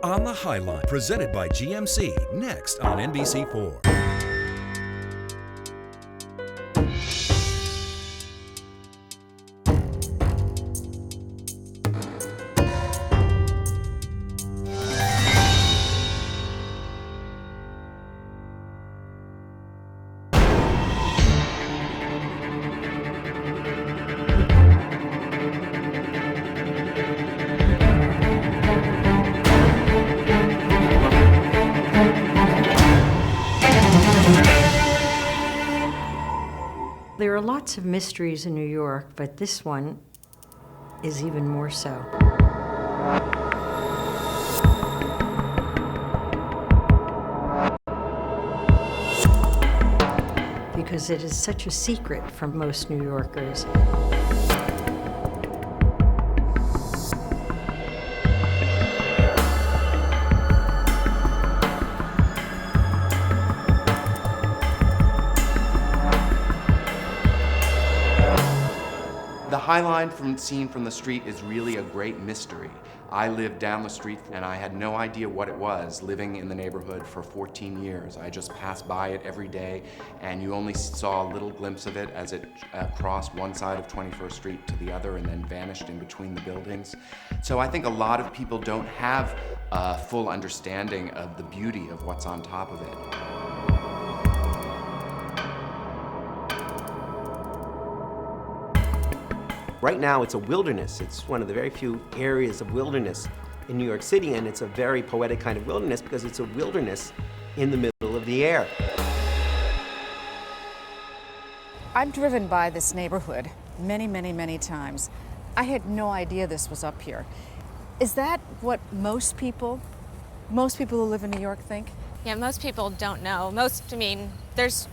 On the Highline, presented by GMC, next on NBC4. There are lots of mysteries in New York, but this one is even more so. Because it is such a secret from most New Yorkers. The Highline seen from the street is really a great mystery. I lived down the street and I had no idea what it was living in the neighborhood for 14 years. I just passed by it every day and you only saw a little glimpse of it as it crossed one side of 21st Street to the other and then vanished in between the buildings. So I think a lot of people don't have a full understanding of the beauty of what's on top of it. Right now, it's a wilderness. It's one of the very few areas of wilderness in New York City, and it's a very poetic kind of wilderness because it's a wilderness in the middle of the air. I've driven by this neighborhood many times. I had no idea this was up here. Is that what most people who live in New York think? Yeah, most people don't know. There's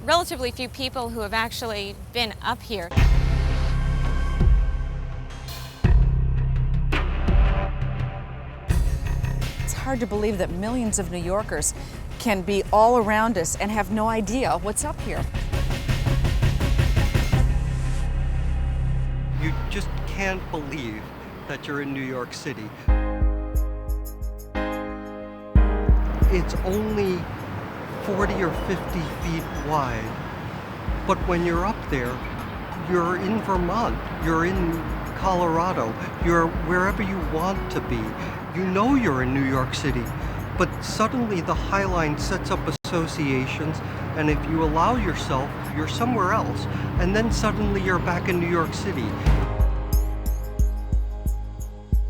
relatively few people who have actually been up here. It's hard to believe that millions of New Yorkers can be all around us and have no idea what's up here. You just can't believe that you're in New York City. It's only 40 or 50 feet wide, but when you're up there, you're in Vermont, you're in Colorado, you're wherever you want to be. You know you're in New York City, but suddenly the Highline sets up associations, and if you allow yourself, you're somewhere else, and then suddenly you're back in New York City.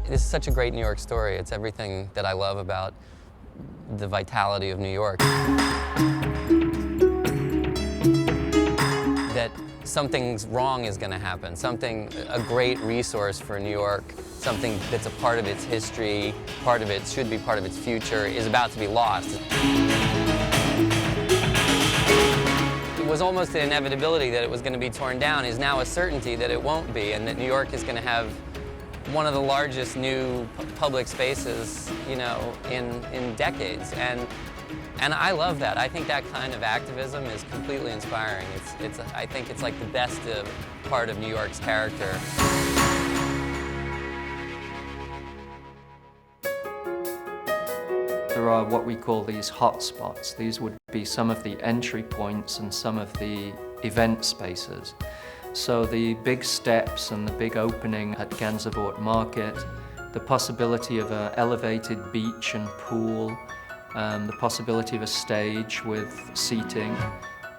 This is such a great New York story. It's everything that I love about the vitality of New York. That something's wrong is going to happen. A great resource for New York, something that's a part of its history, should be part of its future, is about to be lost. It was almost an inevitability that it was going to be torn down, is now a certainty that it won't be, and that New York is going to have one of the largest new public spaces, in decades. And I love that. I think that kind of activism is completely inspiring. I think it's like the best part of New York's character. There are what we call these hotspots. These would be some of the entry points and some of the event spaces. So the big steps and the big opening at Gansevoort Market, the possibility of an elevated beach and pool, the possibility of a stage with seating,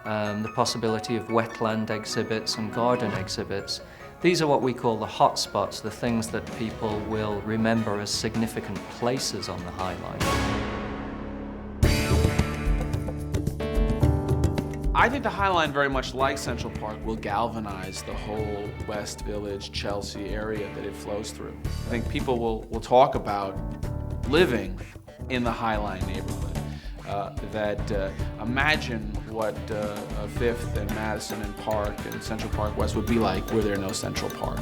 the possibility of wetland exhibits and garden exhibits. These are what we call the hotspots, the things that people will remember as significant places on the Highline. I think the Highline, very much like Central Park, will galvanize the whole West Village, Chelsea area that it flows through. I think people will talk about living in the Highline neighborhood. Imagine what Fifth and Madison and Park and Central Park West would be like were there no Central Park.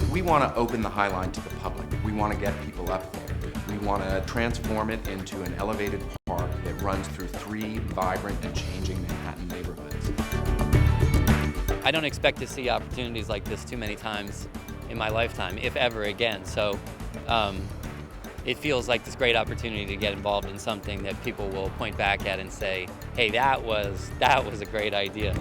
We want to open the Highline to the public. We want to get people up there. We want to transform it into an elevated park that runs through 3 vibrant and changing Manhattan neighborhoods. I don't expect to see opportunities like this too many times in my lifetime, if ever again. So it feels like this great opportunity to get involved in something that people will point back at and say, hey, that was a great idea.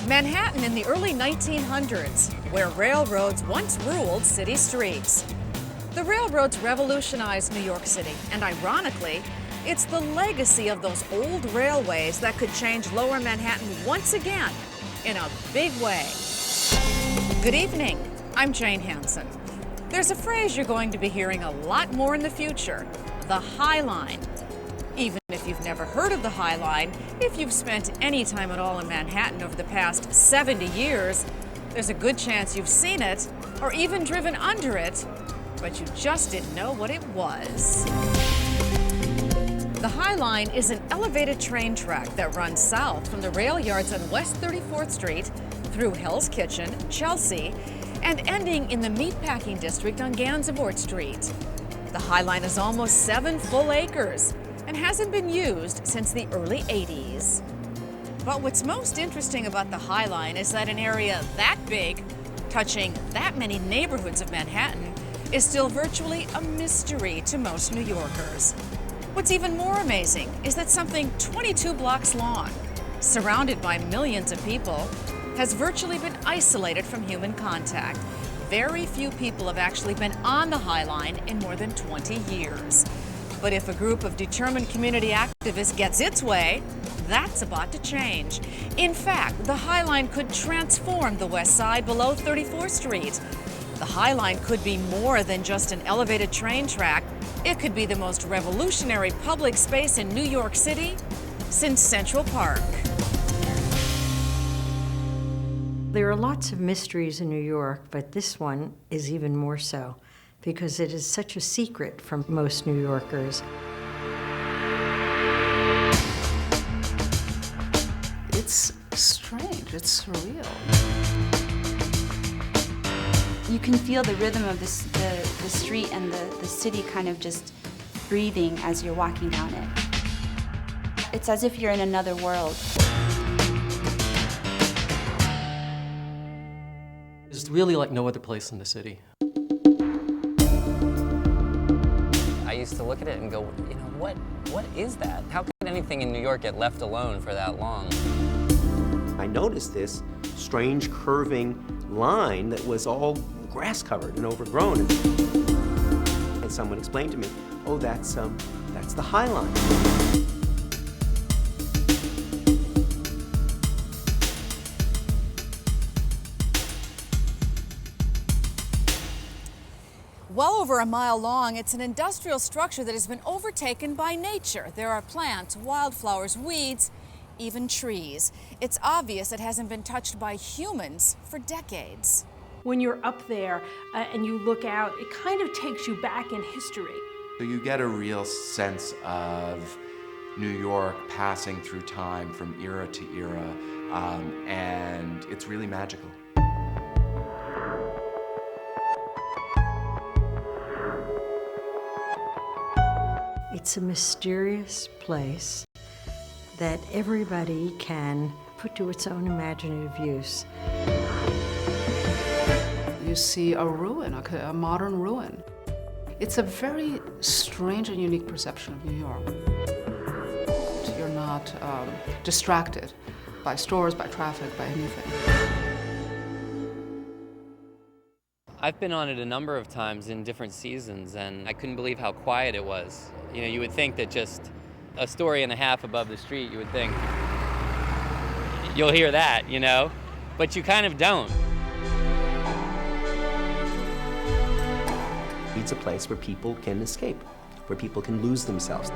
Manhattan in the early 1900s, where railroads once ruled city streets. The railroads revolutionized New York City, and ironically, it's the legacy of those old railways that could change Lower Manhattan once again in a big way. Good evening, I'm Jane Hansen. There's a phrase you're going to be hearing a lot more in the future, the Highline. Even if you've never heard of the Highline, if you've spent any time at all in Manhattan over the past 70 years, there's a good chance you've seen it or even driven under it, but you just didn't know what it was. The Highline is an elevated train track that runs south from the rail yards on West 34th Street through Hell's Kitchen, Chelsea, and ending in the meatpacking district on Gansevoort Street. The Highline is almost 7 full acres and hasn't been used since the early 80s. But what's most interesting about the Highline is that an area that big, touching that many neighborhoods of Manhattan, is still virtually a mystery to most New Yorkers. What's even more amazing is that something 22 blocks long, surrounded by millions of people, has virtually been isolated from human contact. Very few people have actually been on the Highline in more than 20 years. But if a group of determined community activists gets its way, that's about to change. In fact, the Highline could transform the West Side below 34th Street. The Highline could be more than just an elevated train track. It could be the most revolutionary public space in New York City since Central Park. There are lots of mysteries in New York, but this one is even more so because it is such a secret from most New Yorkers. It's strange, it's surreal. You can feel the rhythm of the street and the city kind of just breathing as you're walking down it. It's as if you're in another world. It's really like no other place in the city. I used to look at it and go, you know, what is that? How could anything in New York get left alone for that long? I noticed this strange curving line that was all grass covered and overgrown. And someone explained to me, oh, that's the Highline. Well over a mile long, it's an industrial structure that has been overtaken by nature. There are plants, wildflowers, weeds, even trees. It's obvious it hasn't been touched by humans for decades. When you're up there and you look out, it kind of takes you back in history. So you get a real sense of New York passing through time from era to era, and it's really magical. It's a mysterious place that everybody can put to its own imaginative use. You see a ruin, a modern ruin. It's a very strange and unique perception of New York. You're not distracted by stores, by traffic, by anything. I've been on it a number of times in different seasons, and I couldn't believe how quiet it was. You know, you would think that just a story and a half above the street, you would think, you'll hear that, you know? But you kind of don't. It's a place where people can escape, where people can lose themselves.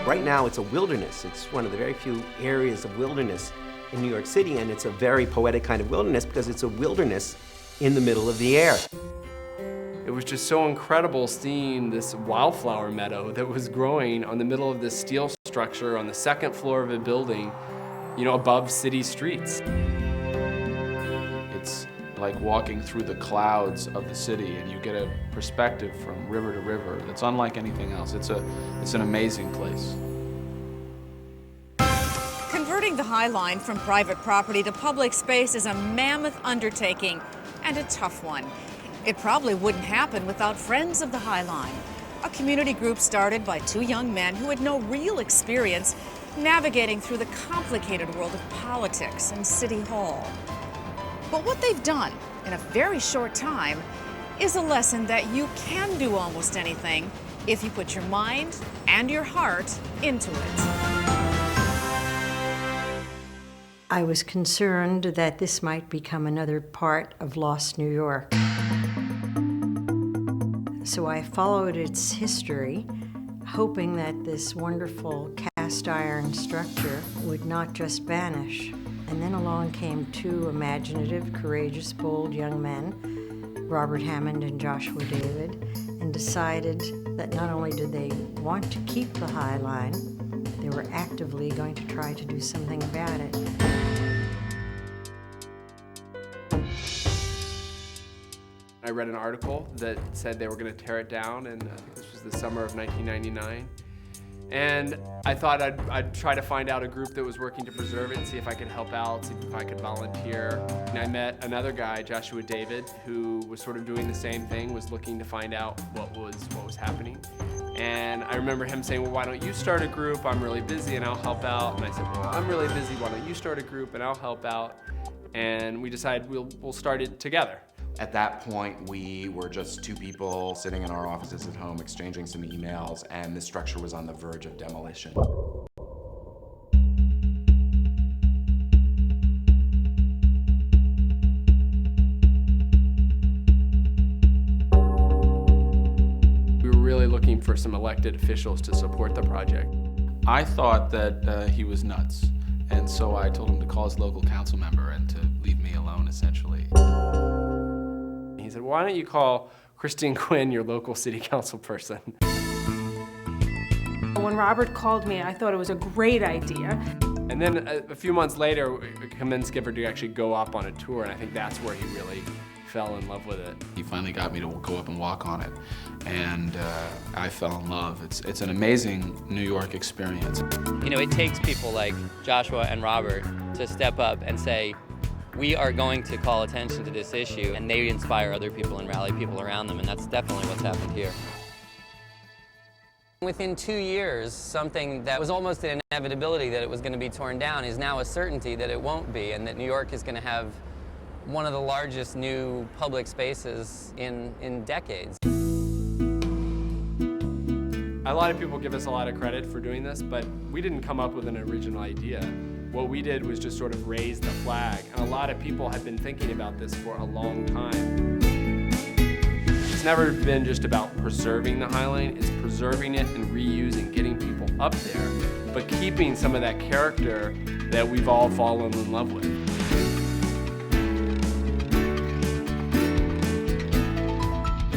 Right now, it's a wilderness. It's one of the very few areas of wilderness in New York City, and it's a very poetic kind of wilderness because it's a wilderness in the middle of the air. It was just so incredible seeing this wildflower meadow that was growing on the middle of this steel structure on the second floor of a building, you know, above city streets. It's like walking through the clouds of the city, and you get a perspective from river to river that's unlike anything else. It's an amazing place. Converting the Highline from private property to public space is a mammoth undertaking and a tough one. It probably wouldn't happen without Friends of the Highline, a community group started by two young men who had no real experience navigating through the complicated world of politics and City Hall. But what they've done in a very short time is a lesson that you can do almost anything if you put your mind and your heart into it. I was concerned that this might become another part of lost New York. So I followed its history, hoping that this wonderful cast iron structure would not just vanish. And then along came two imaginative, courageous, bold young men, Robert Hammond and Joshua David, and decided that not only did they want to keep the Highline, they were actively going to try to do something about it. I read an article that said they were going to tear it down, and I think this was the summer of 1999. And I thought I'd try to find out a group that was working to preserve it and see if I could help out, see if I could volunteer. And I met another guy, Joshua David, who was sort of doing the same thing, was looking to find out what was happening. And I remember him saying, well, why don't you start a group? I'm really busy and I'll help out. And I said, well, I'm really busy, why don't you start a group and I'll help out? And we decided we'll start it together. At that point, we were just two people sitting in our offices at home exchanging some emails, and the structure was on the verge of demolition. We were really looking for some elected officials to support the project. I thought that he was nuts, and so I told him to call his local council member and to leave me alone, essentially. He said, why don't you call Christine Quinn, your local city council person? When Robert called me, I thought it was a great idea. And then a few months later, we convinced Skipper to actually go up on a tour, and I think that's where he really fell in love with it. He finally got me to go up and walk on it, and I fell in love. It's an amazing New York experience. You know, it takes people like Joshua and Robert to step up and say, we are going to call attention to this issue, and they inspire other people and rally people around them, and that's definitely what's happened here. Within 2 years, something that was almost an inevitability that it was going to be torn down is now a certainty that it won't be, and that New York is going to have one of the largest new public spaces in decades. A lot of people give us a lot of credit for doing this, but we didn't come up with an original idea. What we did was just sort of raise the flag, and a lot of people have been thinking about this for a long time. It's never been just about preserving the Highline, it's preserving it and reusing, getting people up there, but keeping some of that character that we've all fallen in love with.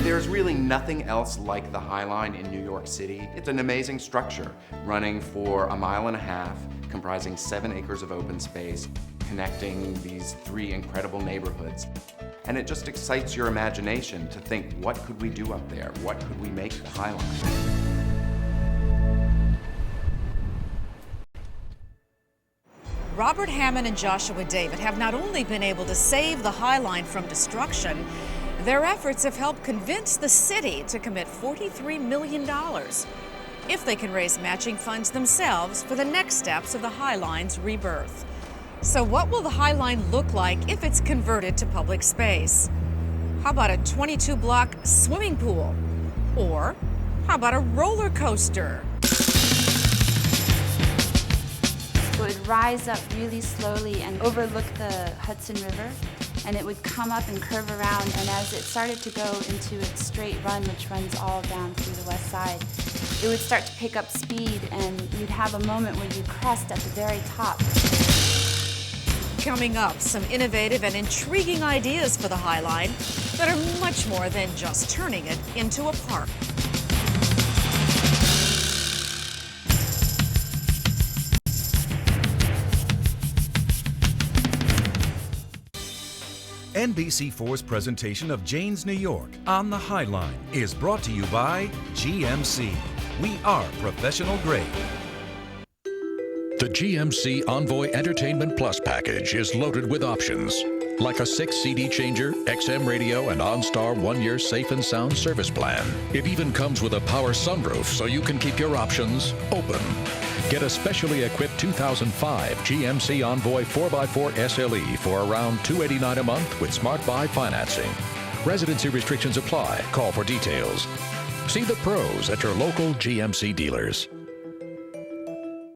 There's really nothing else like the Highline in New York City. It's an amazing structure running for 1.5 miles, comprising 7 acres of open space, connecting these 3 incredible neighborhoods. And it just excites your imagination to think, what could we do up there? What could we make the Highline? Robert Hammond and Joshua David have not only been able to save the Highline from destruction, their efforts have helped convince the city to commit $43 million if they can raise matching funds themselves for the next steps of the Highline's rebirth. So what will the Highline look like if it's converted to public space? How about a 22-block swimming pool? Or how about a roller coaster? It would rise up really slowly and overlook the Hudson River, and it would come up and curve around, and as it started to go into its straight run, which runs all down through the west side, it would start to pick up speed, and you'd have a moment where you crest at the very top. Coming up, some innovative and intriguing ideas for the Highline that are much more than just turning it into a park. NBC4's presentation of Jane's New York on the Highline is brought to you by GMC. We are professional grade. The GMC Envoy Entertainment Plus package is loaded with options, like a 6 CD changer, XM radio, and OnStar 1-year safe and sound service plan. It even comes with a power sunroof so you can keep your options open. Get a specially equipped 2005 GMC Envoy 4x4 SLE for around $289 a month with Smart Buy financing. Residency restrictions apply. Call for details. See the pros at your local GMC dealers.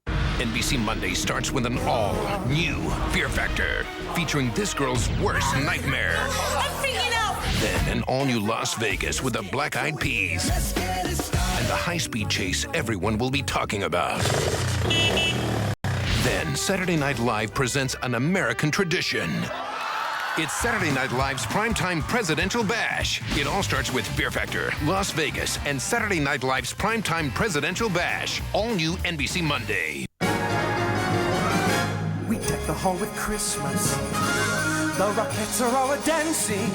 NBC Monday starts with an all-new Fear Factor, featuring this girl's worst nightmare. I'm freaking out! Then an all-new Las Vegas with the Black Eyed Peas. And the high-speed chase everyone will be talking about. Then Saturday Night Live presents an American tradition. It's Saturday Night Live's primetime presidential bash. It all starts with Fear Factor, Las Vegas, and Saturday Night Live's primetime presidential bash. All new NBC Monday. We deck the hall with Christmas. The Rockettes are all a-dancing.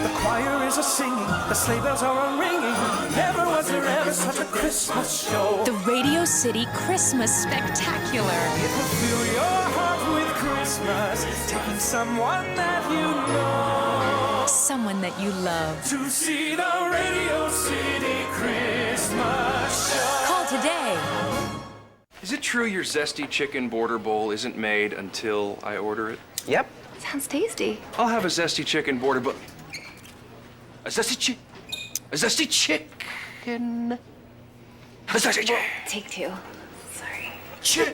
The choir is a-singing. The sleigh bells are a-ringing. Never was there ever such a Christmas show. The Radio City Christmas Spectacular. It will fill your heart with Christmas. Taking someone that you know. Someone that you love. To see the Radio City Christmas show. Call today. Is it true your zesty chicken border bowl isn't made until I order it? Yep. Sounds tasty. I'll have a zesty chicken border bowl. A zesty chicken. A zesty chicken. Take two. Sorry.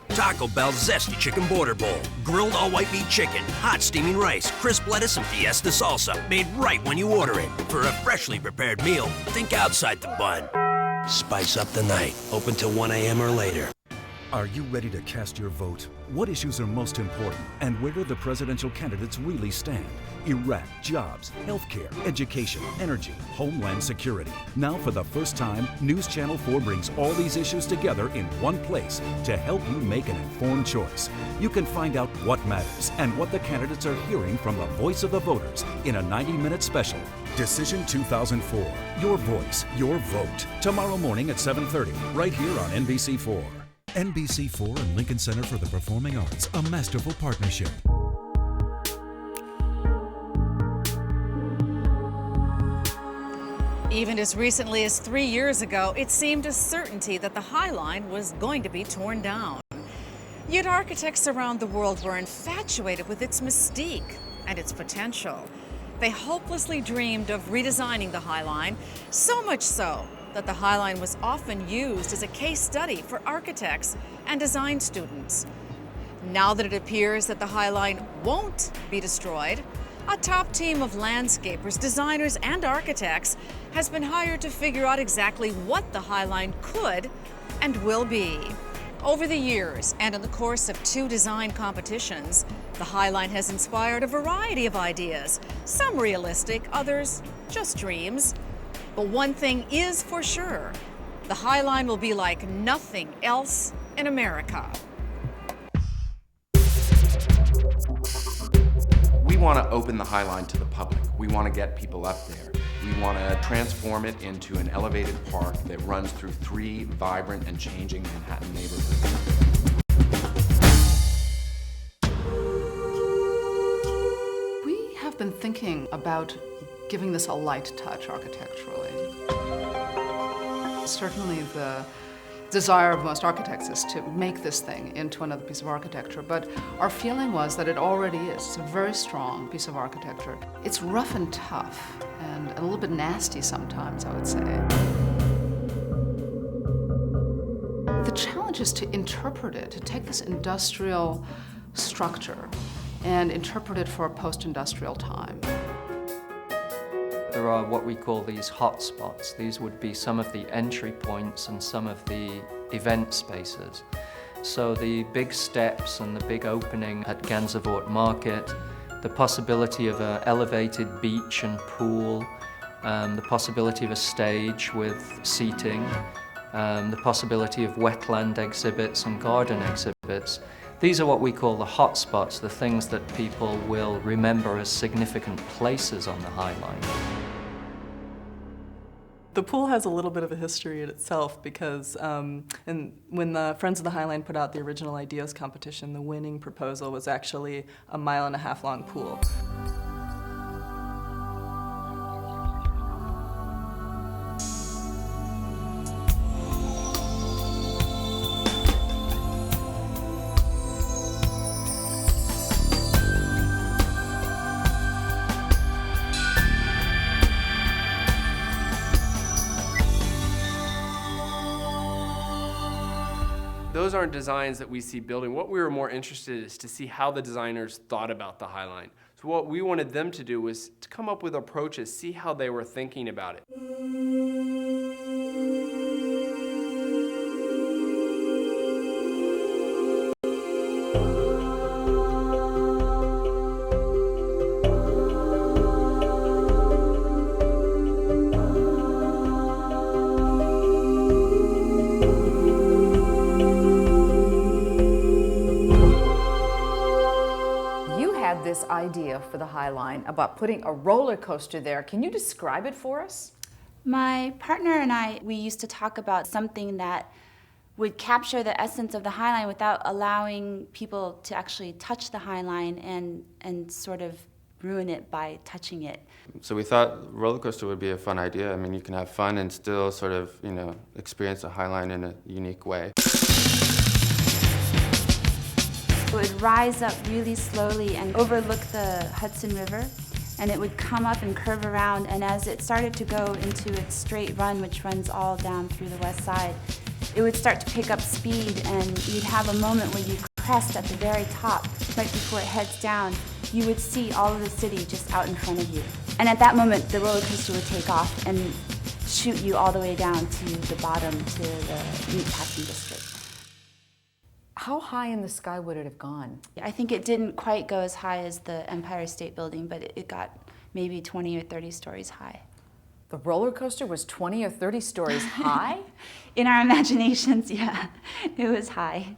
Taco Bell Zesty Chicken Border Bowl. Grilled all-white meat chicken, hot steaming rice, crisp lettuce, and fiesta salsa. Made right when you order it. For a freshly prepared meal, think outside the bun. Spice up the night. Open till 1 a.m. or later. Are you ready to cast your vote? What issues are most important, and where do the presidential candidates really stand? Iraq, jobs, healthcare, education, energy, homeland security. Now, for the first time, News Channel 4 brings all these issues together in one place to help you make an informed choice. You can find out what matters and what the candidates are hearing from the voice of the voters in a 90-minute special. Decision 2004. Your voice, your vote. Tomorrow morning at 7:30, right here on NBC4. NBC4 and Lincoln Center for the Performing Arts, a masterful partnership. Even as recently as 3 years ago, it seemed a certainty that the Highline was going to be torn down. Yet architects around the world were infatuated with its mystique and its potential. They hopelessly dreamed of redesigning the Highline, so much so that the Highline was often used as a case study for architects and design students. Now that it appears that the Highline won't be destroyed, a top team of landscapers, designers, and architects has been hired to figure out exactly what the Highline could and will be. Over the years, and in the course of 2 design competitions, the Highline has inspired a variety of ideas, some realistic, others just dreams. But one thing is for sure, the Highline will be like nothing else in America. We want to open the Highline to the public. We want to get people up there. We want to transform it into an elevated park that runs through 3 vibrant and changing Manhattan neighborhoods. We have been thinking about giving this a light touch architecturally. Certainly the desire of most architects is to make this thing into another piece of architecture, but our feeling was that it already is. It's a very strong piece of architecture. It's rough and tough, and a little bit nasty sometimes, I would say. The challenge is to interpret it, to take this industrial structure and interpret it for a post-industrial time. There are what we call these hot spots. These would be some of the entry points and some of the event spaces. So the big steps and the big opening at Gansevoort Market, the possibility of an elevated beach and pool, the possibility of a stage with seating, the possibility of wetland exhibits and garden exhibits. These are what we call the hot spots, the things that people will remember as significant places on the Highline. The pool has a little bit of a history in itself because when the Friends of the Highline put out the original ideas competition, the winning proposal was actually a 1.5 mile long pool. Those aren't designs that we see building. What we were more interested in is to see how the designers thought about the Highline. So what we wanted them to do was to come up with approaches, see how they were thinking about it. This idea for the Highline about putting a roller coaster there. Can you describe it for us? My partner and I, we used to talk about something that would capture the essence of the Highline without allowing people to actually touch the Highline and sort of ruin it by touching it. So we thought roller coaster would be a fun idea. I mean, you can have fun and still sort of, experience the Highline in a unique way. It would rise up really slowly and overlook the Hudson River, and it would come up and curve around, and as it started to go into its straight run, which runs all down through the west side, it would start to pick up speed, and you'd have a moment where you crest at the very top, right before it heads down. You would see all of the city just out in front of you. And at that moment, the roller coaster would take off and shoot you all the way down to the bottom, to the meatpacking district. How high in the sky would it have gone? I think it didn't quite go as high as the Empire State Building, but it got maybe 20 or 30 stories high. The roller coaster was 20 or 30 stories high? In our imaginations, yeah, it was high.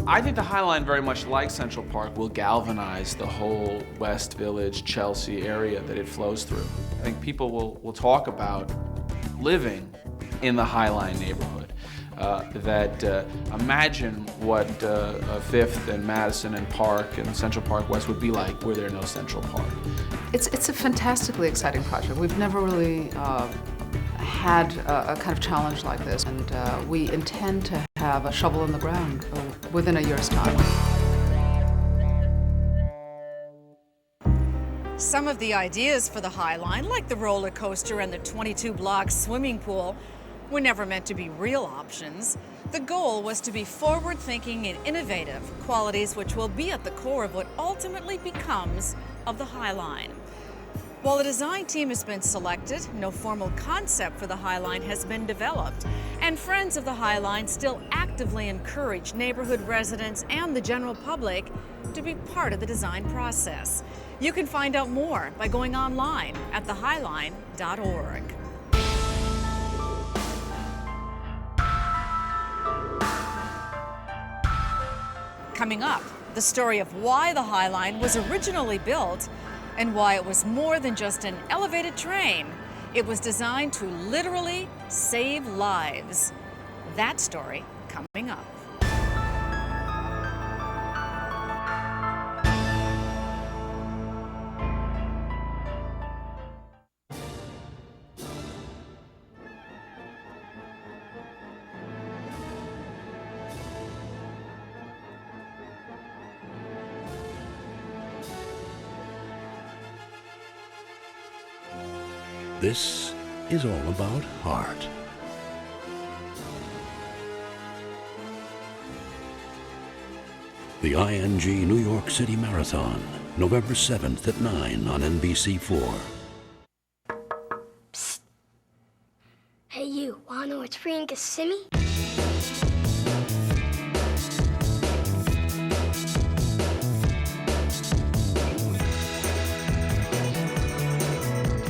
I think the Highline, very much like Central Park, will galvanize the whole West Village, Chelsea area that it flows through. I think people will talk about living in the Highline neighborhood. Imagine what Fifth and Madison and Park and Central Park West would be like were there no Central Park. It's a fantastically exciting project. We've never really had a kind of challenge like this, and we intend to have a shovel in the ground within a year's time. Some of the ideas for the Highline, like the roller coaster and the 22-block swimming pool, were never meant to be real options. The goal was to be forward-thinking and innovative, qualities which will be at the core of what ultimately becomes of the Highline. While the design team has been selected, no formal concept for the Highline has been developed, and Friends of the Highline still actively encourage neighborhood residents and the general public to be part of the design process. You can find out more by going online at thehighline.org. Coming up, the story of why the Highline was originally built and why it was more than just an elevated train. It was designed to literally save lives. That story coming up. This is all about heart. The ING New York City Marathon, November 7th at 9 on NBC4. Psst. Hey you, wanna know what's free in Kissimmee?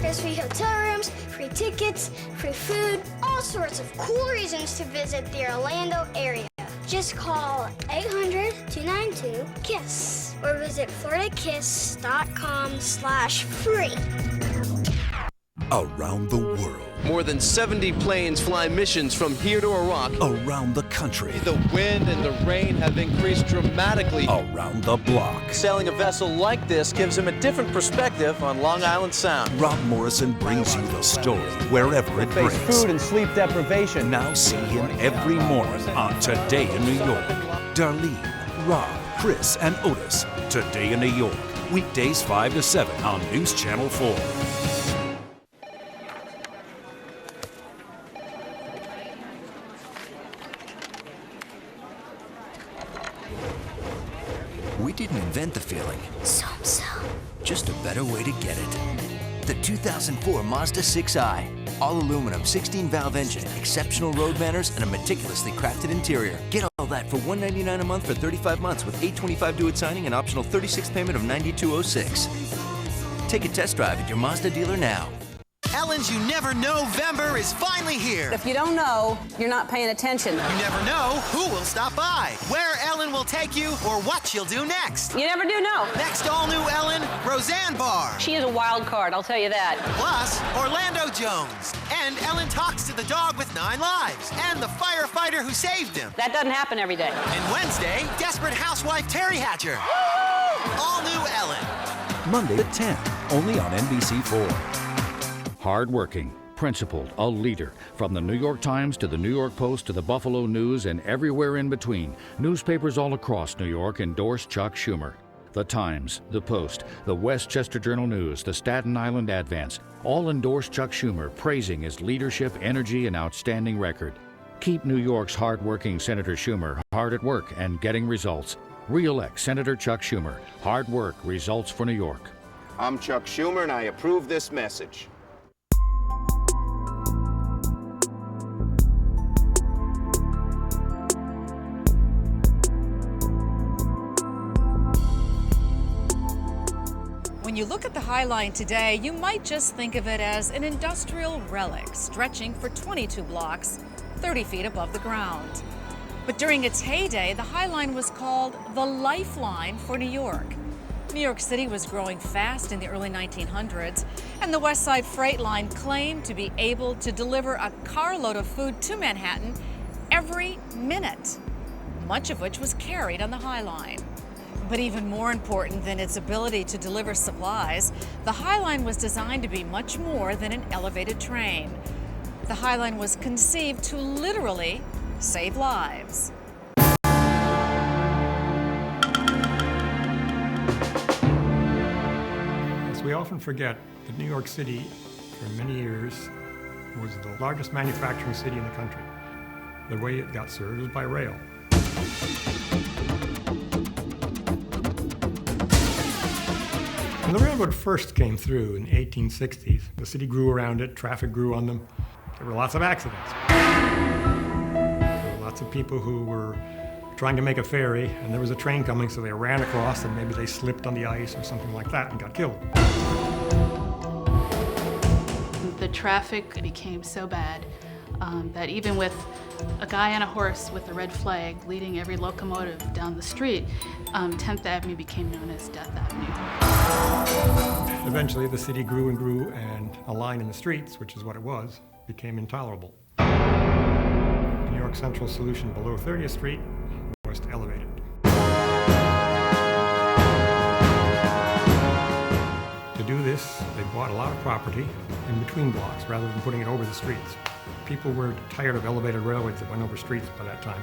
There's free hotel rooms, free tickets, free food, all sorts of cool reasons to visit the Orlando area. Just call 800-292-KISS or visit floridakiss.com/free. Around the world. More than 70 planes fly missions from here to Iraq. Around the country. The wind and the rain have increased dramatically. Around the block. Sailing a vessel like this gives him a different perspective on Long Island Sound. Rob Morrison brings you the story wherever it brings. Food and sleep deprivation. Now see him every morning on Today in New York. Darlene, Rob, Chris, and Otis. Today in New York. Weekdays 5 to 7 on News Channel 4. We didn't invent the feeling. Just a better way to get it. The 2004 Mazda 6i. All aluminum, 16-valve engine, exceptional road manners, and a meticulously crafted interior. Get all that for $199 a month for 35 months with $825 due at signing and optional 36 payment of $92.06. Take a test drive at your Mazda dealer now. Ellen's You Never Know November is finally here. If you don't know, you're not paying attention. You never know who will stop by, where Ellen will take you, or what she'll do next. You never do know. Next all-new Ellen, Roseanne Barr. She is a wild card, I'll tell you that. Plus, Orlando Jones. And Ellen talks to the dog with 9 lives. And the firefighter who saved him. That doesn't happen every day. And Wednesday, desperate housewife Terry Hatcher. All new Ellen. Monday at 10, only on NBC4. Hardworking, principled, a leader. From the New York Times to the New York Post to the Buffalo News and everywhere in between, newspapers all across New York endorse Chuck Schumer. The Times, the Post, the Westchester Journal-News, the Staten Island Advance, all endorse Chuck Schumer, praising his leadership, energy, and outstanding record. Keep New York's hardworking Senator Schumer hard at work and getting results. Re-elect Senator Chuck Schumer. Hard work, results for New York. I'm Chuck Schumer, and I approve this message. When you look at the Highline today, you might just think of it as an industrial relic stretching for 22 blocks, 30 feet above the ground. But during its heyday, the Highline was called the lifeline for New York. New York City was growing fast in the early 1900s, and the West Side Freight Line claimed to be able to deliver a carload of food to Manhattan every minute, much of which was carried on the Highline. But even more important than its ability to deliver supplies, the Highline was designed to be much more than an elevated train. The Highline was conceived to literally save lives. Yes, we often forget that New York City, for many years, was the largest manufacturing city in the country. The way it got served was by rail. When the railroad first came through in the 1860s, the city grew around it, traffic grew on them. There were lots of accidents. There were lots of people who were trying to make a ferry, and there was a train coming, so they ran across, and maybe they slipped on the ice or something like that and got killed. The traffic became so bad that even with a guy on a horse with a red flag leading every locomotive down the street, 10th Avenue became known as Death Avenue. Eventually, the city grew and grew, and a line in the streets, which is what it was, became intolerable. New York Central's solution below 30th Street was to elevate it. To do this, they bought a lot of property in between blocks rather than putting it over the streets. People were tired of elevated railroads that went over streets by that time.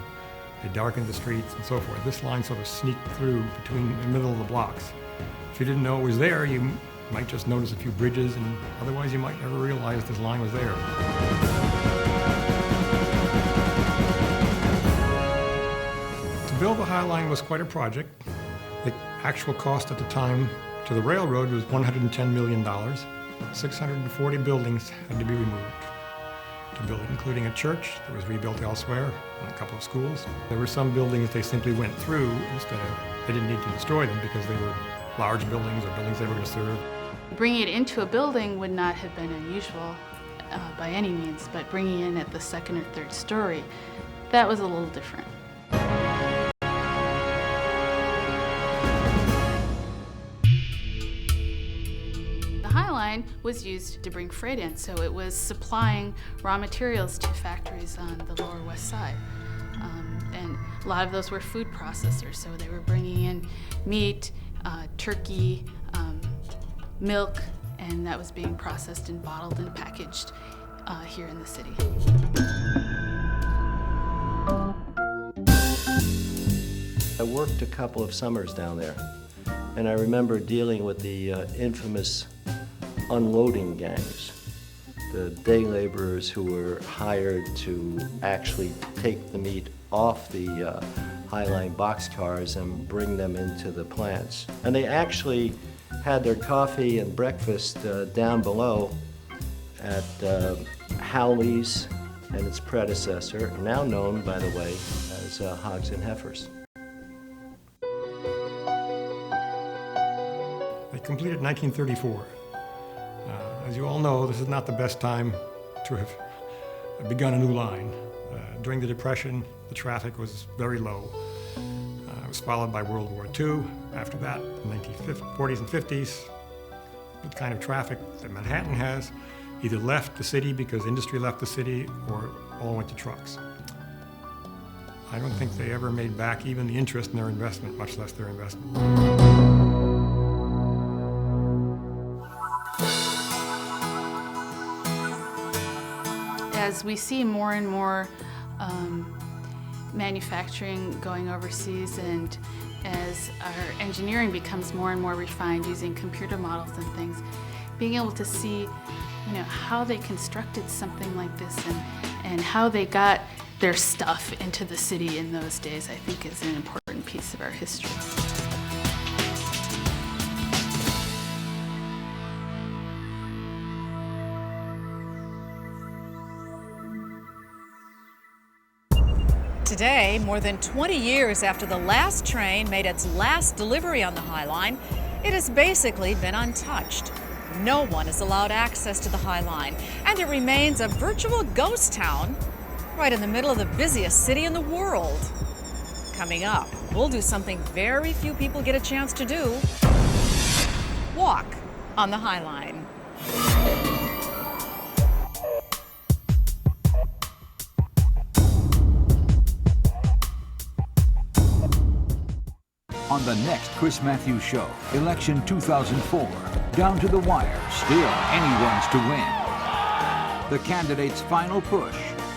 They darkened the streets and so forth. This line sort of sneaked through between the middle of the blocks. If you didn't know it was there, you might just notice a few bridges, and otherwise you might never realize this line was there. To build the Highline was quite a project. The actual cost at the time to the railroad was $110 million. 640 buildings had to be removed to build it, including a church that was rebuilt elsewhere and a couple of schools. There were some buildings they simply went through instead of, they didn't need to destroy them because they were large buildings or buildings they were going to serve. Bringing it into a building would not have been unusual. by any means, but bringing in at the second or third story, that was a little different. The Highline was used to bring freight in, so it was supplying raw materials to factories on the Lower West Side. And a lot of those were food processors, so they were bringing in meat, turkey, milk, and that was being processed and bottled and packaged here in the city. I worked a couple of summers down there, and I remember dealing with the infamous unloading gangs, the day laborers who were hired to actually take the meat off the Highline boxcars and bring them into the plants. And they actually had their coffee and breakfast down below at Howley's and its predecessor, now known, by the way, as Hogs and Heifers. They completed 1934. As you all know, this is not the best time to have begun a new line. During the Depression, the traffic was very low. It was followed by World War II. After that, the 1940s and 50s, the kind of traffic that Manhattan has either left the city because industry left the city or all went to trucks. I don't think they ever made back even the interest in their investment, much less their investment. As we see more and more manufacturing going overseas, and as our engineering becomes more and more refined using computer models and things, being able to see, how they constructed something like this and how they got their stuff into the city in those days, I think is an important piece of our history. Today, more than 20 years after the last train made its last delivery on the Highline, it has basically been untouched. No one is allowed access to the Highline, and it remains a virtual ghost town right in the middle of the busiest city in the world. Coming up, we'll do something very few people get a chance to do: walk on the Highline. On the next Chris Matthews Show, election 2004, down to the wire, still anyone's to win. The candidate's final push.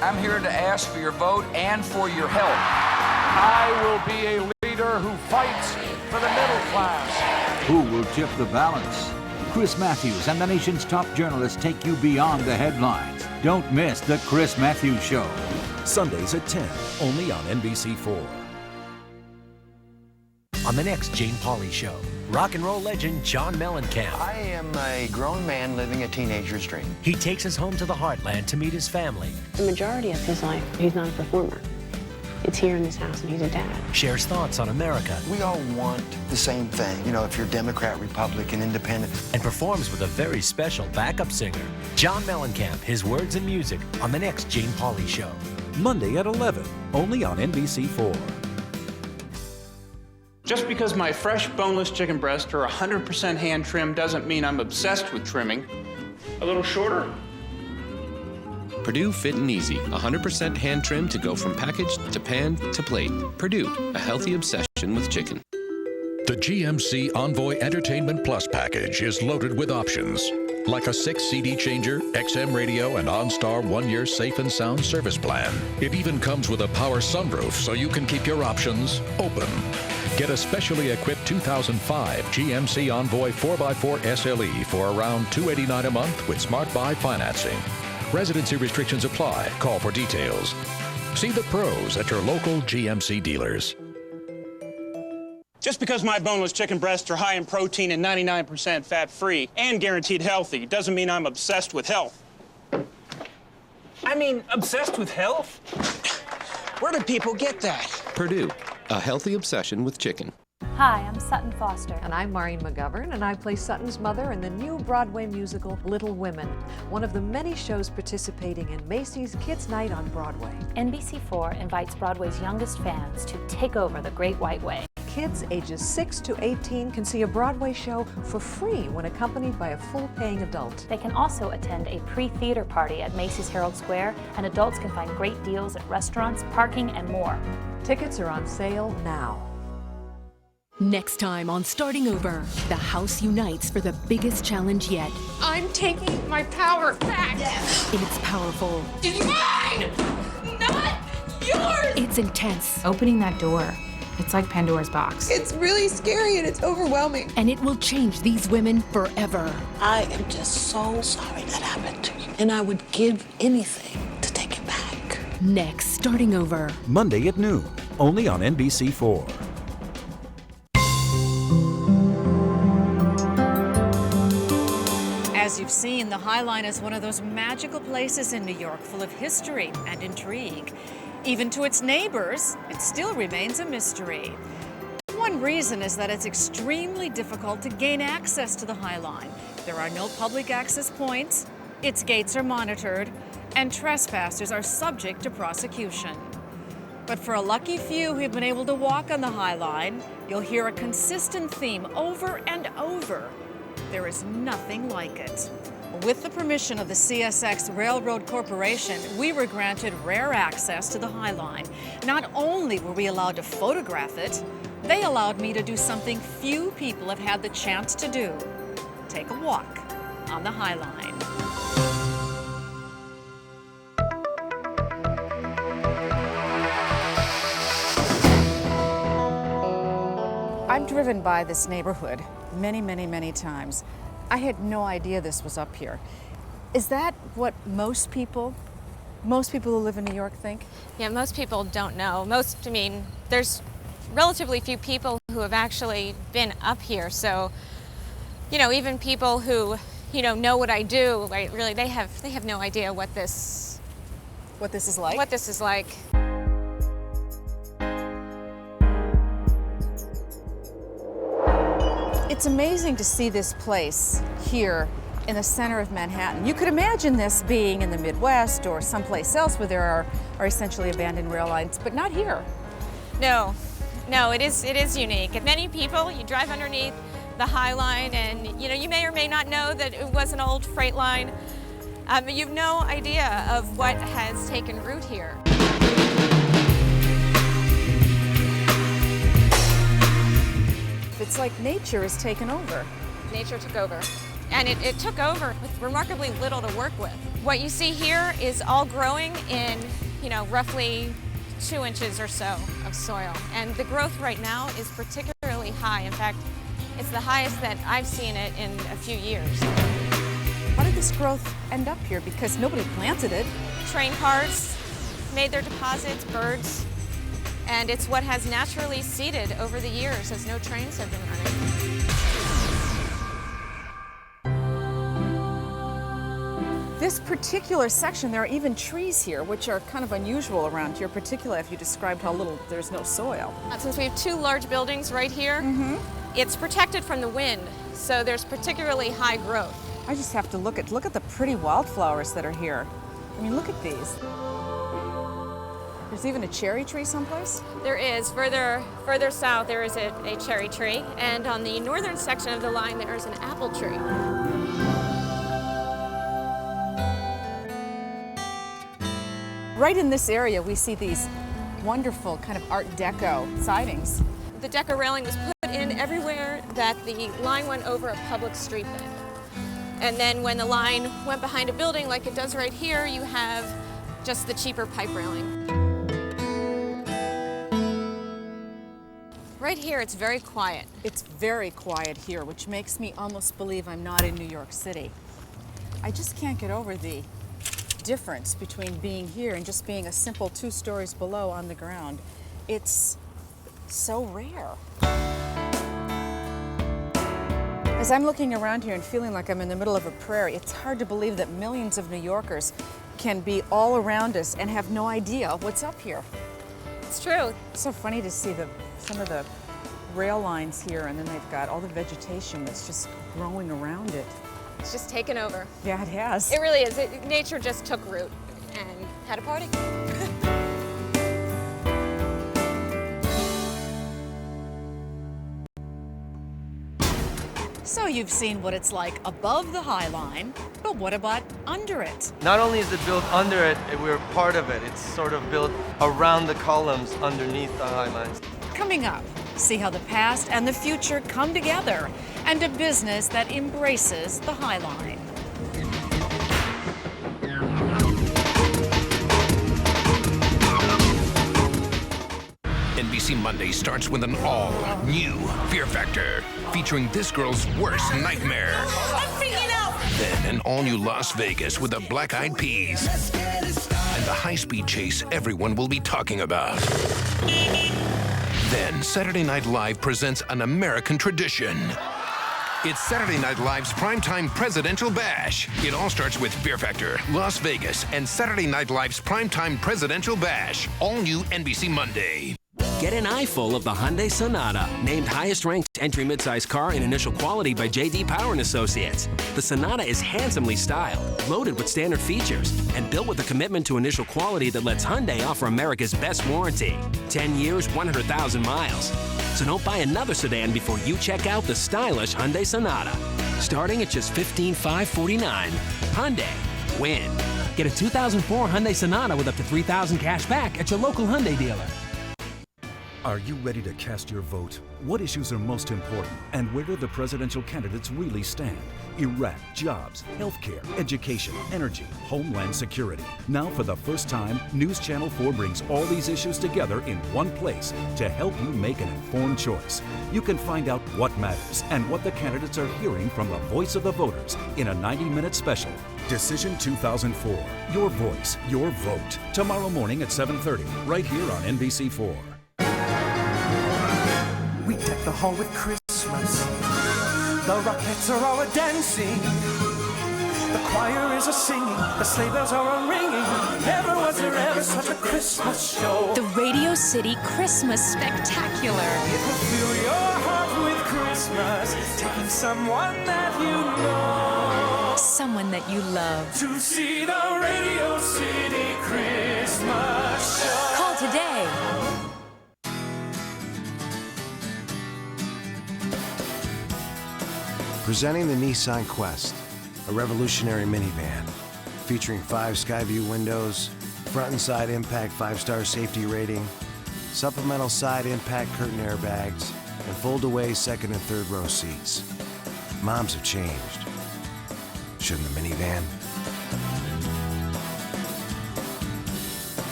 I'm here to ask for your vote and for your help. I will be a leader who fights for the middle class. Who will tip the balance? Chris Matthews and the nation's top journalists take you beyond the headlines. Don't miss the Chris Matthews Show. Sundays at 10, only on NBC4. On the next Jane Pauley Show, rock and roll legend John Mellencamp. I am a grown man living a teenager's dream. He takes us home to the heartland to meet his family. The majority of his life, he's not a performer. It's here in this house, and he's a dad. Shares thoughts on America. We all want the same thing, if you're Democrat, Republican, Independent. And performs with a very special backup singer. John Mellencamp, his words and music on the next Jane Pauley Show. Monday at 11, only on NBC4. Just because my fresh boneless chicken breasts are 100% hand trimmed doesn't mean I'm obsessed with trimming. A little shorter? Purdue Fit and Easy, 100% hand trimmed to go from package to pan to plate. Purdue, a healthy obsession with chicken. The GMC Envoy Entertainment Plus package is loaded with options, like a 6 CD changer, XM radio, and OnStar 1-year safe and sound service plan. It even comes with a power sunroof so you can keep your options open. Get a specially equipped 2005 GMC Envoy 4x4 SLE for around $289 a month with Smart Buy financing. Residency restrictions apply. Call for details. See the pros at your local GMC dealers. Just because my boneless chicken breasts are high in protein and 99% fat-free and guaranteed healthy doesn't mean I'm obsessed with health. I mean, obsessed with health? Where do people get that? Purdue, a healthy obsession with chicken. Hi, I'm Sutton Foster. And I'm Maureen McGovern, and I play Sutton's mother in the new Broadway musical Little Women, one of the many shows participating in Macy's Kids Night on Broadway. NBC4 invites Broadway's youngest fans to take over the Great White Way. Kids ages 6 to 18 can see a Broadway show for free when accompanied by a full-paying adult. They can also attend a pre-theater party at Macy's Herald Square, and adults can find great deals at restaurants, parking, and more. Tickets are on sale now. Next time on Starting Over, the House unites for the biggest challenge yet. I'm taking my power back. It's powerful. It's mine, not yours. It's intense. Opening that door, it's like Pandora's box. It's really scary and it's overwhelming. And it will change these women forever. I am just so sorry that happened to you. And I would give anything to take it back. Next, Starting Over. Monday at noon, only on NBC4. As you've seen, the Highline is one of those magical places in New York full of history and intrigue. Even to its neighbors, it still remains a mystery. One reason is that it's extremely difficult to gain access to the Highline. There are no public access points, its gates are monitored, and trespassers are subject to prosecution. But for a lucky few who've been able to walk on the Highline, you'll hear a consistent theme over and over. There is nothing like it. With the permission of the CSX Railroad Corporation, we were granted rare access to the Highline. Not only were we allowed to photograph it, they allowed me to do something few people have had the chance to do. Take a walk on the Highline. I've driven by this neighborhood many times. I had no idea this was up here. Is that what most people who live in New York think? Yeah, most people don't know. There's relatively few people who have actually been up here. So, even people who, know what I do, right, really, they have no idea what this is like? What this is like. It's amazing to see this place here in the center of Manhattan. You could imagine this being in the Midwest or someplace else where there are essentially abandoned rail lines, but not here. No, it is unique. And many people, you drive underneath the Highline and you may or may not know that it was an old freight line. You've no idea of what has taken root here. It's like nature has taken over. Nature took over. And it took over with remarkably little to work with. What you see here is all growing in, roughly 2 inches or so of soil. And the growth right now is particularly high. In fact, it's the highest that I've seen it in a few years. How did this growth end up here? Because nobody planted it. Train cars made their deposits, birds. And it's what has naturally seeded over the years as no trains have been running. This particular section, there are even trees here, which are kind of unusual around here, particularly if you described how little there's no soil. Since we have 2 large buildings right here, it's protected from the wind, so there's particularly high growth. I just have to look at the pretty wildflowers that are here. I mean, look at these. There's even a cherry tree someplace? There is. Further south, there is a cherry tree. And on the northern section of the line, there is an apple tree. Right in this area, we see these wonderful kind of Art Deco sidings. The Deco railing was put in everywhere that the line went over a public street bed. And then when the line went behind a building like it does right here, you have just the cheaper pipe railing. Right here, it's very quiet. It's very quiet here, which makes me almost believe I'm not in New York City. I just can't get over the difference between being here and just being a simple 2 stories below on the ground. It's so rare. As I'm looking around here and feeling like I'm in the middle of a prairie, it's hard to believe that millions of New Yorkers can be all around us and have no idea what's up here. It's true. It's so funny to see some of the rail lines here, and then they've got all the vegetation that's just growing around it. It's just taken over. Yeah, it has. It really is. Nature just took root and had a party. So you've seen what it's like above the Highline, but what about under it? Not only is it built under it, we're part of it. It's sort of built around the columns underneath the Highline. Coming up, see how the past and the future come together, and a business that embraces the Highline. NBC Monday starts with an all-new Fear Factor, featuring this girl's worst nightmare. I'm freaking out! Then an all-new Las Vegas with the Black Eyed Peas. And the high-speed chase everyone will be talking about. Then Saturday Night Live presents an American tradition. It's Saturday Night Live's primetime presidential bash. It all starts with Fear Factor, Las Vegas, and Saturday Night Live's primetime presidential bash. All new NBC Monday. Get an eyeful of the Hyundai Sonata, named highest-ranked entry midsize car in initial quality by J.D. Power & Associates. The Sonata is handsomely styled, loaded with standard features, and built with a commitment to initial quality that lets Hyundai offer America's best warranty. 10 years, 100,000 miles. So don't buy another sedan before you check out the stylish Hyundai Sonata. Starting at just $15,549. Hyundai. Win. Get a 2004 Hyundai Sonata with up to $3,000 cash back at your local Hyundai dealer. Are you ready to cast your vote? What issues are most important, and where do the presidential candidates really stand? Iraq, jobs, healthcare, education, energy, homeland security. Now for the first time, News Channel 4 brings all these issues together in one place to help you make an informed choice. You can find out what matters and what the candidates are hearing from the voice of the voters in a 90-minute special. Decision 2004. Your voice, your vote. Tomorrow morning at 7:30, right here on NBC4. We deck the hall with Christmas. The Rockettes are all a-dancing. The choir is a-singing. The sleigh bells are a-ringing. Never was there ever such a Christmas show. The Radio City Christmas Spectacular. It will fill your heart with Christmas. Taking someone that you know. Someone that you love. To see the Radio City Christmas show. Call today. Presenting the Nissan Quest, a revolutionary minivan featuring 5 Skyview windows, front and side impact 5-star safety rating, supplemental side impact curtain airbags, and fold-away second and third row seats. Moms have changed. Shouldn't the minivan?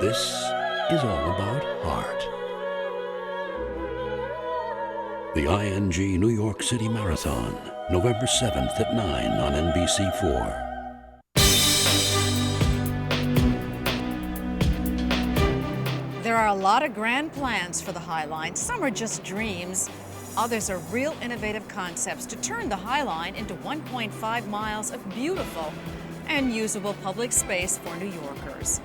This is all about heart. The ING New York City Marathon, November 7th at 9 on NBC4. There are a lot of grand plans for the Highline. Some are just dreams. Others are real innovative concepts to turn the Highline into 1.5 miles of beautiful and usable public space for New Yorkers.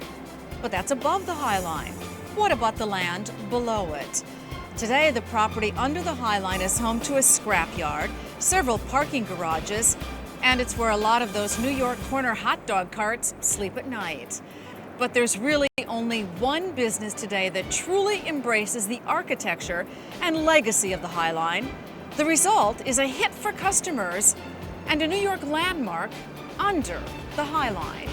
But that's above the Highline. What about the land below it? Today, the property under the Highline is home to a scrapyard, several parking garages, and it's where a lot of those New York corner hot dog carts sleep at night. But there's really only one business today that truly embraces the architecture and legacy of the Highline. The result is a hit for customers and a New York landmark under the Highline.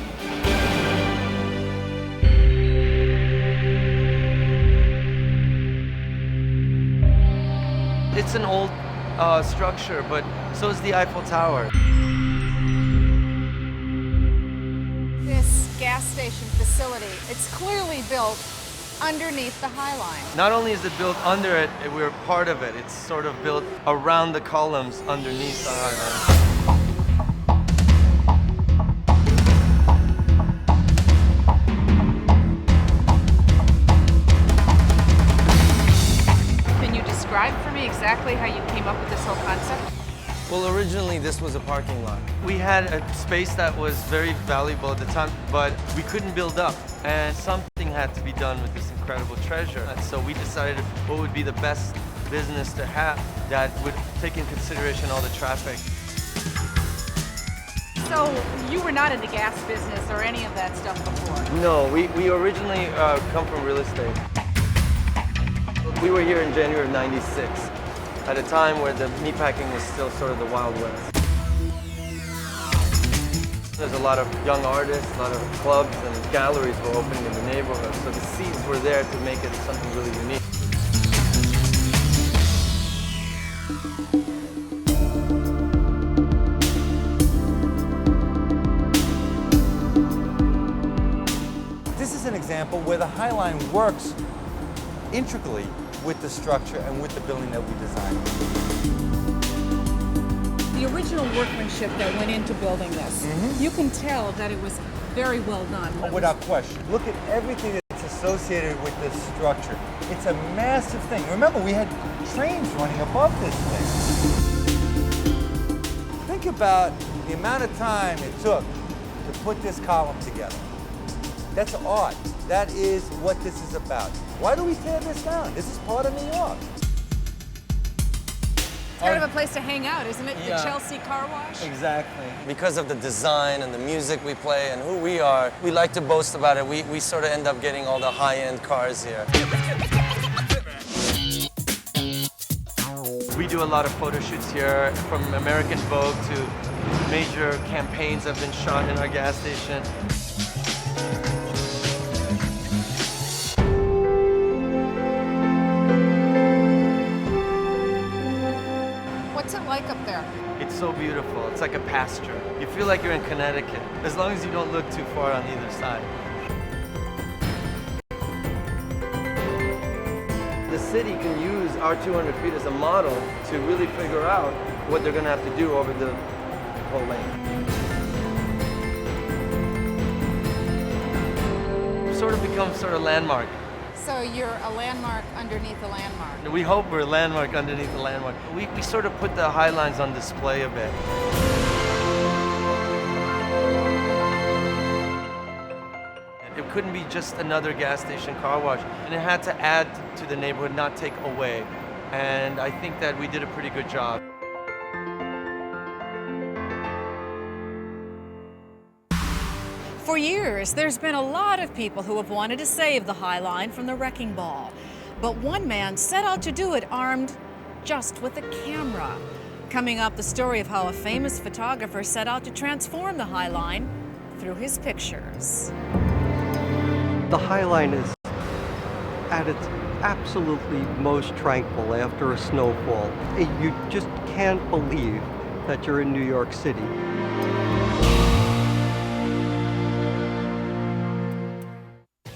It's an old structure, but so is the Eiffel Tower. This gas station facility, it's clearly built underneath the Highline. Not only is it built under it, we're part of it. It's sort of built around the columns underneath the Highline. exactly how you came up with this whole concept? Well, originally this was a parking lot. We had a space that was very valuable at the time, but we couldn't build up, and something had to be done with this incredible treasure. And so we decided what would be the best business to have that would take in consideration all the traffic. So you were not in the gas business or any of that stuff before? No, we originally come from real estate. We were here in January of '96, at a time where the meatpacking was still sort of the Wild West. There's a lot of young artists, a lot of clubs and galleries were opening in the neighborhood, so the seeds were there to make it something really unique. This is an example where the Highline works intricately with the structure and with the building that we designed. The original workmanship that went into building this, you can tell that it was very well done. Oh, without question. Look at everything that's associated with this structure. It's a massive thing. Remember, we had trains running above this thing. Think about the amount of time it took to put this column together. That's art. That is what this is about. Why do we tear this down? This is part of New York. It's kind of a place to hang out, isn't it? Yeah. The Chelsea car wash? Exactly. Because of the design and the music we play and who we are, we like to boast about it. We sort of end up getting all the high-end cars here. We do a lot of photo shoots here, from American Vogue to major campaigns have been shot in our gas station. What's it like up there? It's so beautiful. It's like a pasture. You feel like you're in Connecticut, as long as you don't look too far on either side. The city can use our 200 feet as a model to really figure out what they're going to have to do over the whole lane. Sort of becomes sort of landmark. So you're a landmark underneath a landmark. We hope we're a landmark underneath the landmark. We sort of put the Highlines on display a bit. It couldn't be just another gas station car wash, and it had to add to the neighborhood, not take away. And I think that we did a pretty good job. For years, there's been a lot of people who have wanted to save the Highline from the wrecking ball. But one man set out to do it armed just with a camera. Coming up, the story of how a famous photographer set out to transform the Highline through his pictures. The Highline is at its absolutely most tranquil after a snowfall. You just can't believe that you're in New York City.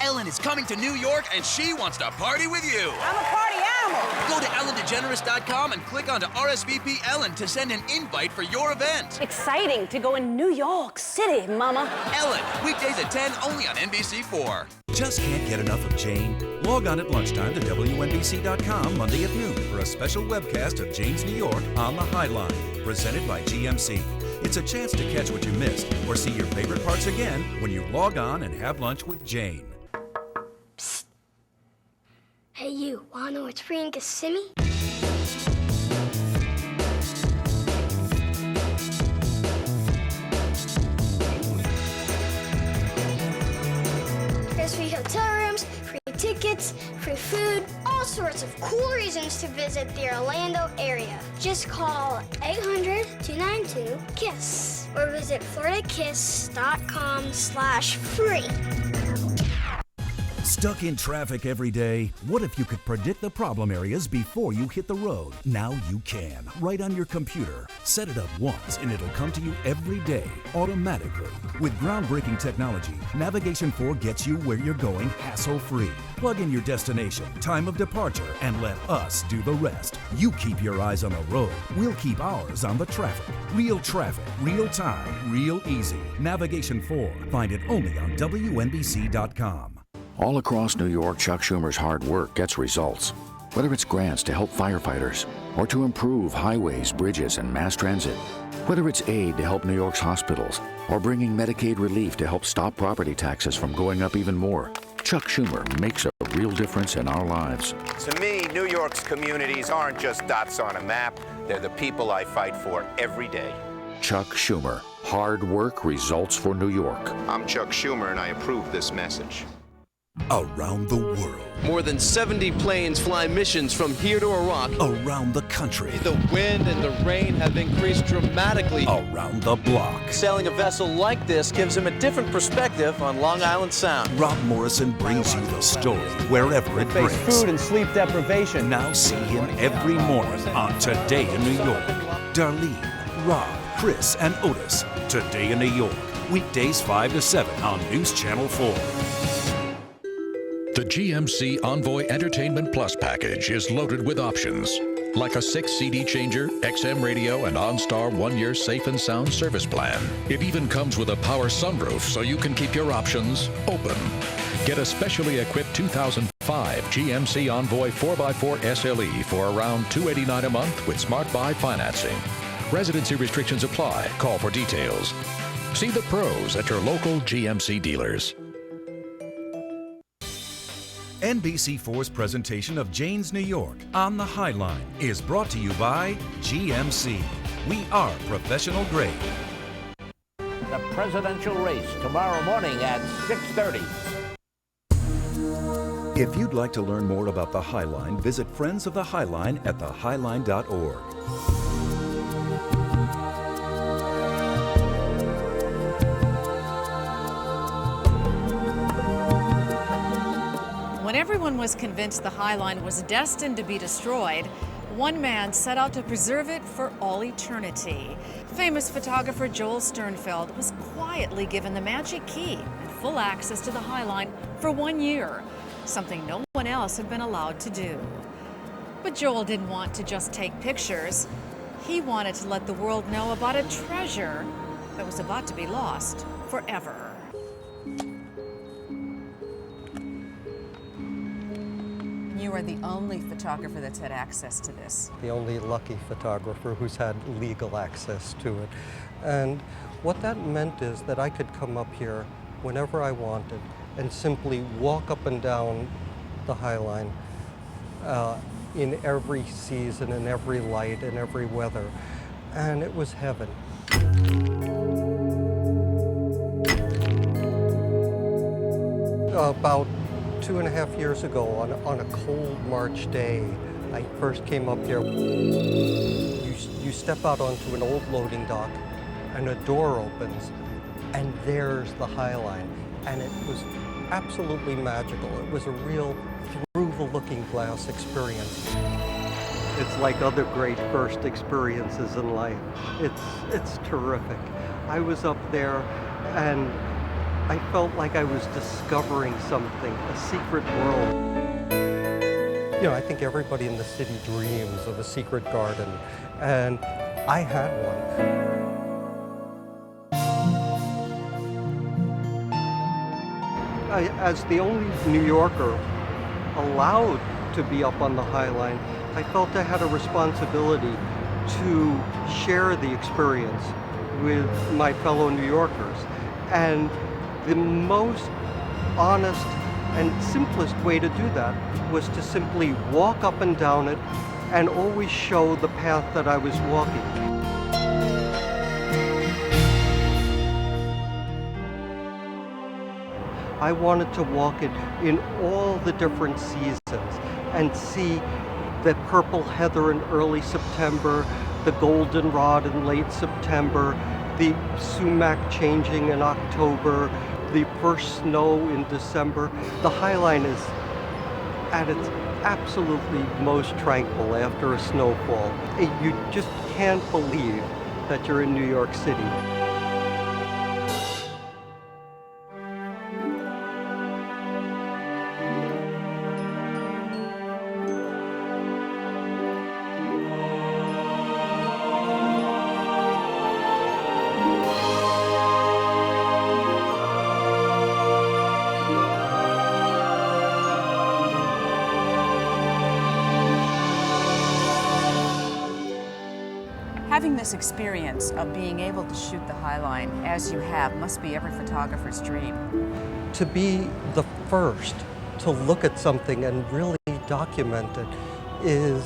Ellen is coming to New York and she wants to party with you. I'm a party animal. Go to EllenDeGeneres.com and click on to RSVP Ellen to send an invite for your event. Exciting to go in New York City, Mama. Ellen, weekdays at 10 only on NBC4. Just can't get enough of Jane? Log on at lunchtime to WNBC.com Monday at noon for a special webcast of Jane's New York on the Highline, presented by GMC. It's a chance to catch what you missed or see your favorite parts again when you log on and have lunch with Jane. Psst. Hey you, wanna know what's free in Kissimmee? There's free hotel rooms, free tickets, free food, all sorts of cool reasons to visit the Orlando area. Just call 800-292-KISS or visit floridakiss.com/free. Stuck in traffic every day? What if you could predict the problem areas before you hit the road? Now you can, right on your computer. Set it up once and it'll come to you every day, automatically. With groundbreaking technology, Navigation 4 gets you where you're going hassle-free. Plug in your destination, time of departure, and let us do the rest. You keep your eyes on the road. We'll keep ours on the traffic. Real traffic, real time, real easy. Navigation 4. Find it only on WNBC.com. All across New York, Chuck Schumer's hard work gets results. Whether it's grants to help firefighters, or to improve highways, bridges, and mass transit. Whether it's aid to help New York's hospitals or bringing Medicaid relief to help stop property taxes from going up even more, Chuck Schumer makes a real difference in our lives. To me, New York's communities aren't just dots on a map. They're the people I fight for every day. Chuck Schumer. Hard work results for New York. I'm Chuck Schumer, and I approve this message. Around the world. More than 70 planes fly missions from here to Iraq. Around the country. The wind and the rain have increased dramatically. Around the block. Sailing a vessel like this gives him a different perspective on Long Island Sound. Rob Morrison brings you the story wherever it brings. Food and sleep deprivation. Now see him every morning on Today in New York. Darlene, Rob, Chris, and Otis. Today in New York. Weekdays 5 to 7 on News Channel 4. The GMC Envoy Entertainment Plus package is loaded with options, like a 6 CD changer, XM radio, and OnStar 1-year safe and sound service plan. It even comes with a power sunroof so you can keep your options open. Get a specially equipped 2005 GMC Envoy 4x4 SLE for around $289 a month with Smart Buy financing. Residency restrictions apply. Call for details. See the pros at your local GMC dealers. NBC4's presentation of Jane's New York on the Highline is brought to you by GMC. We are professional grade. The presidential race tomorrow morning at 6:30. If you'd like to learn more about the Highline, visit Friends of the Highline at thehighline.org. When everyone was convinced the Highline was destined to be destroyed, one man set out to preserve it for all eternity. Famous photographer Joel Sternfeld was quietly given the magic key and full access to the Highline for 1 year, something no one else had been allowed to do. But Joel didn't want to just take pictures. He wanted to let the world know about a treasure that was about to be lost forever. You are the only photographer that's had access to this. The only lucky photographer who's had legal access to it. And what that meant is that I could come up here whenever I wanted and simply walk up and down the Highline in every season, in every light, in every weather. And it was heaven. About 2.5 years ago, on a cold March day, I first came up here. You step out onto an old loading dock, and a door opens, and there's the Highline. And it was absolutely magical. It was a real through-the-looking-glass experience. It's like other great first experiences in life. It's terrific. I was up there, and I felt like I was discovering something, a secret world. You know, I think everybody in the city dreams of a secret garden, and I had one. As the only New Yorker allowed to be up on the Highline, I felt I had a responsibility to share the experience with my fellow New Yorkers. And the most honest and simplest way to do that was to simply walk up and down it and always show the path that I was walking. I wanted to walk it in all the different seasons and see the purple heather in early September, the goldenrod in late September, the sumac changing in October, the first snow in December. The Highline is at its absolutely most tranquil after a snowfall. You just can't believe that you're in New York City. Having this experience of being able to shoot the Highline as you have must be every photographer's dream. To be the first to look at something and really document it is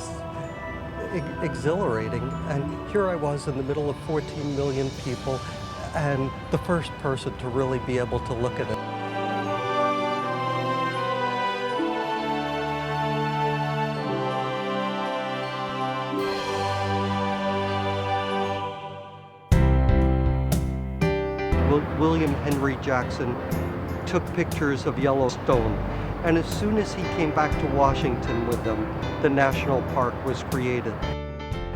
exhilarating. And here I was in the middle of 14 million people and the first person to really be able to look at it. William Henry Jackson took pictures of Yellowstone, and as soon as he came back to Washington with them, the national park was created.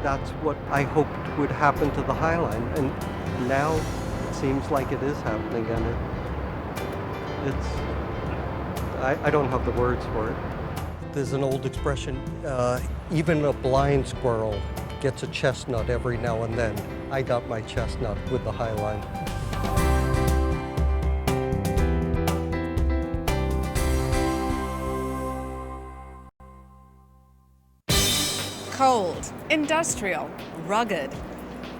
That's what I hoped would happen to the Highline, and now it seems like it is happening, and I don't have the words for it. There's an old expression, even a blind squirrel gets a chestnut every now and then. I got my chestnut with the Highline. Cold, industrial, rugged.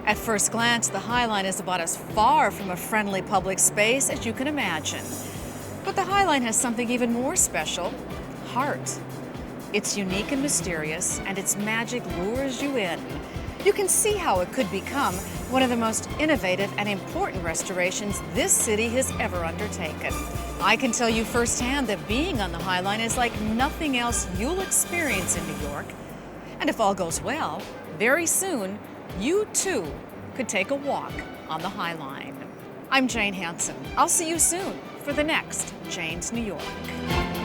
At first glance, the Highline is about as far from a friendly public space as you can imagine. But the Highline has something even more special: heart. It's unique and mysterious, and its magic lures you in. You can see how it could become one of the most innovative and important restorations this city has ever undertaken. I can tell you firsthand that being on the Highline is like nothing else you'll experience in New York. And if all goes well, very soon, you too could take a walk on the Highline. I'm Jane Hanson. I'll see you soon for the next Jane's New York.